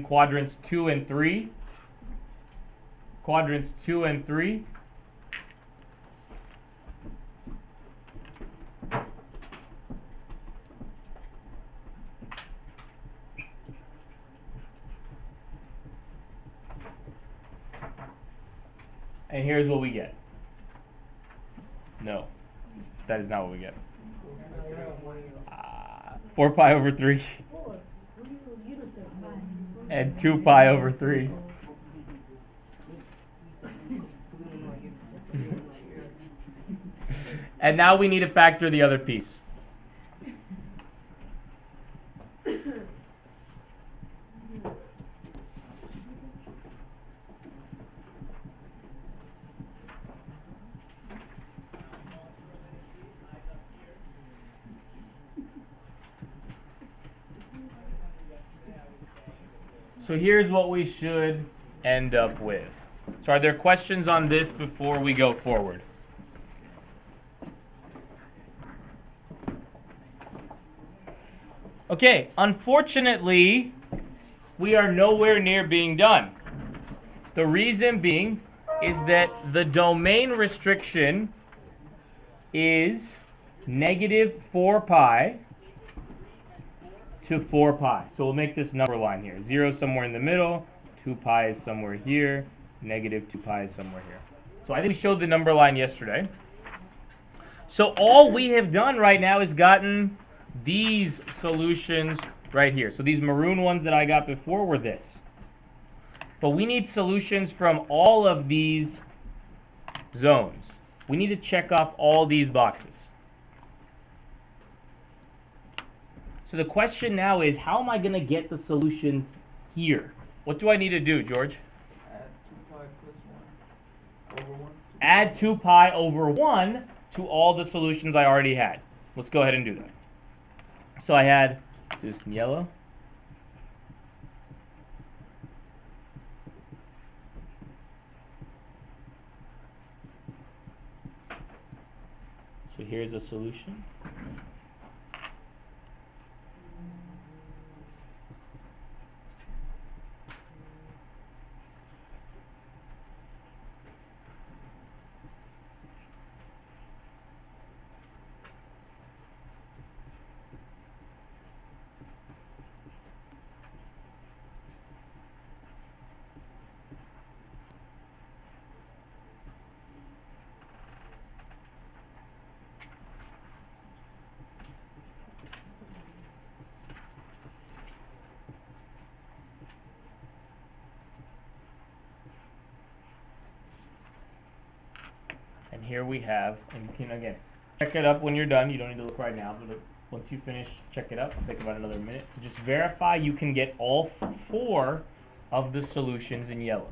quadrants 2 and 3. Quadrants 2 and 3. And here's what we get. No, that is not what we get. 4 pi over 3 and 2 pi over 3. And now we need to factor the other piece. So here's what we should end up with. So are there questions on this before we go forward? Okay, unfortunately, we are nowhere near being done. The reason being is that the domain restriction is negative 4 pi to 4 pi. So we'll make this number line here. 0 somewhere in the middle, 2 pi is somewhere here, negative 2 pi is somewhere here. So I think we showed the number line yesterday. So all we have done right now is gotten these solutions right here. So these maroon ones that I got before were this. But we need solutions from all of these zones. We need to check off all these boxes. So the question now is, how am I going to get the solution here? What do I need to do, George? Add 2 pi over 1 to all the solutions I already had. Let's go ahead and do that. So I had this in yellow. So here's a solution. And here we have, and you can again check it up when you're done. You don't need to look right now, but once you finish, check it up. It'll take about another minute. So just verify you can get all 4 of the solutions in yellow.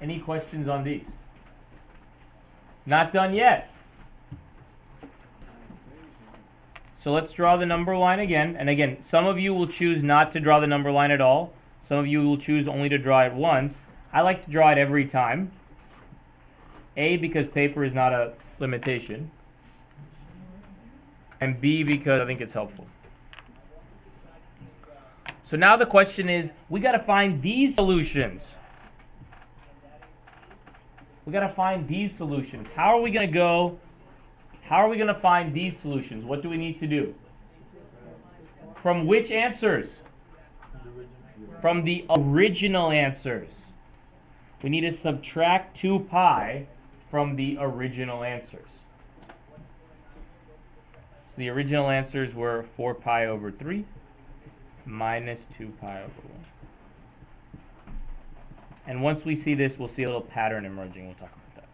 Any questions on these? Not done yet. So let's draw the number line again. And again, some of you will choose not to draw the number line at all. Some of you will choose only to draw it once. I like to draw it every time. A, because paper is not a limitation. And B, because I think it's helpful. So now the question is, we got to find these solutions. We got to find these solutions. How are we going to find these solutions? What do we need to do? From which answers? From the original answers. We need to subtract 2 pi from the original answers. So the original answers were 4 pi over 3 minus 2 pi over 1. And once we see this, we'll see a little pattern emerging. We'll talk about that.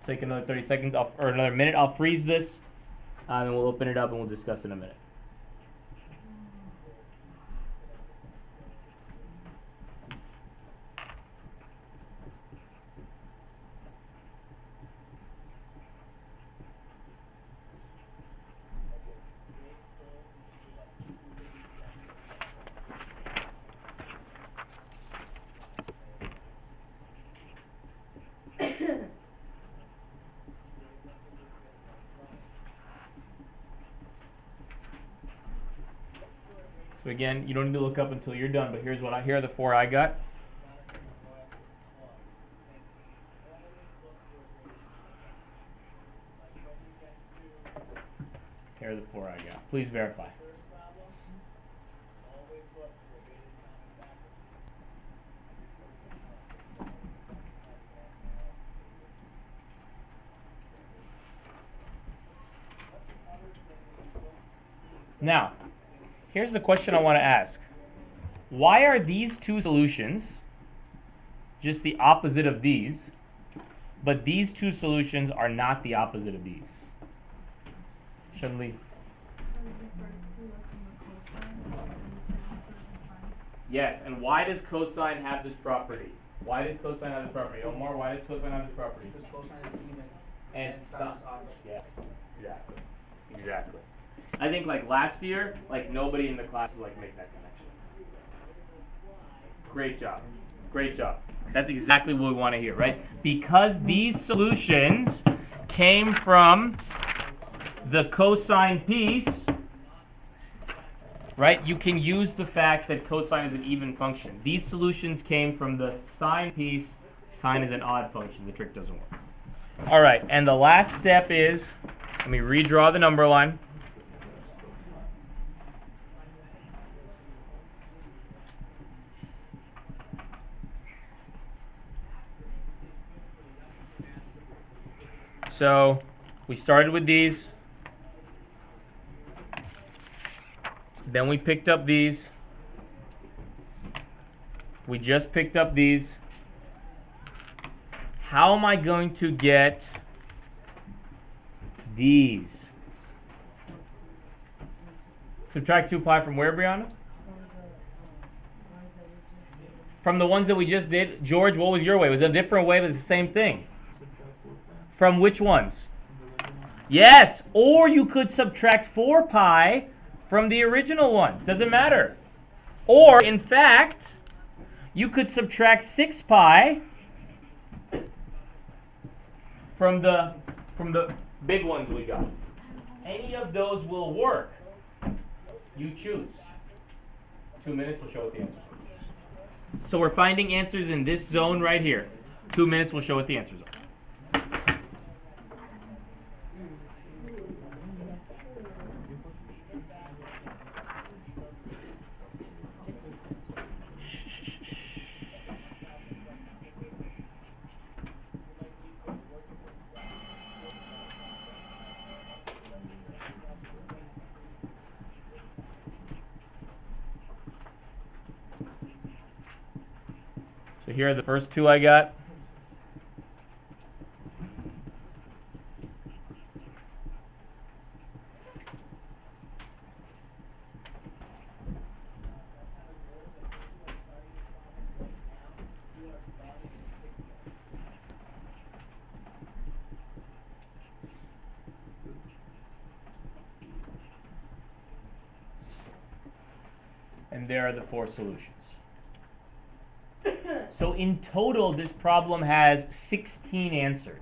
Take another 30 seconds, or another minute. I'll freeze this, and we'll open it up and we'll discuss in a minute. So again, you don't need to look up until you're done, but here are the 4 I got. Here are the 4 I got. Please verify. Now, here's the question I want to ask. Why are these 2 solutions just the opposite of these, but these 2 solutions are not the opposite of these? Shunli? Yes, and why does cosine have this property? Why does cosine have this property? Omar, why does cosine have this property? Because cosine is even. And yeah, exactly. Exactly. I think like last year, like nobody in the class would like make that connection. Great job. Great job. That's exactly what we want to hear, right? Because these solutions came from the cosine piece, right? You can use the fact that cosine is an even function. These solutions came from the sine piece. Sine is an odd function. The trick doesn't work. All right, and the last step is, let me redraw the number line. So we started with these, then we picked up these, we just picked up these. How am I going to get these? Subtract 2 pi from where, Brianna? From the ones that we just did. George, what was your way? Was it a different way, but it's the same thing? From which ones? Yes, or you could subtract 4 pi from the original one. Doesn't matter. Or, in fact, you could subtract 6 pi from the big ones we got. Any of those will work. You choose. 2 minutes will show what the answers are. So we're finding answers in this zone right here. 2 minutes will show what the answers are. So here are the first 2 I got. And there are the 4 solutions. So in total, this problem has 16 answers.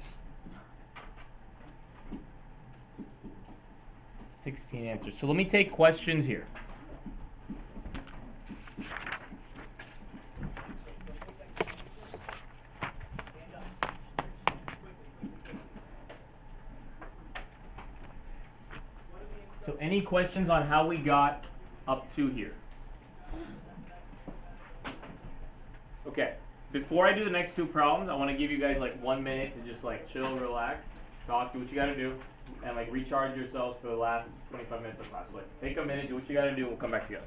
16 answers. So let me take questions here. So any questions on how we got up to here? Okay, before I do the next 2 problems, I want to give you guys like 1 minute to just like chill, relax, talk, do what you got to do, and like recharge yourselves for the last 25 minutes of class. So like take a minute, do what you got to do, and we'll come back together.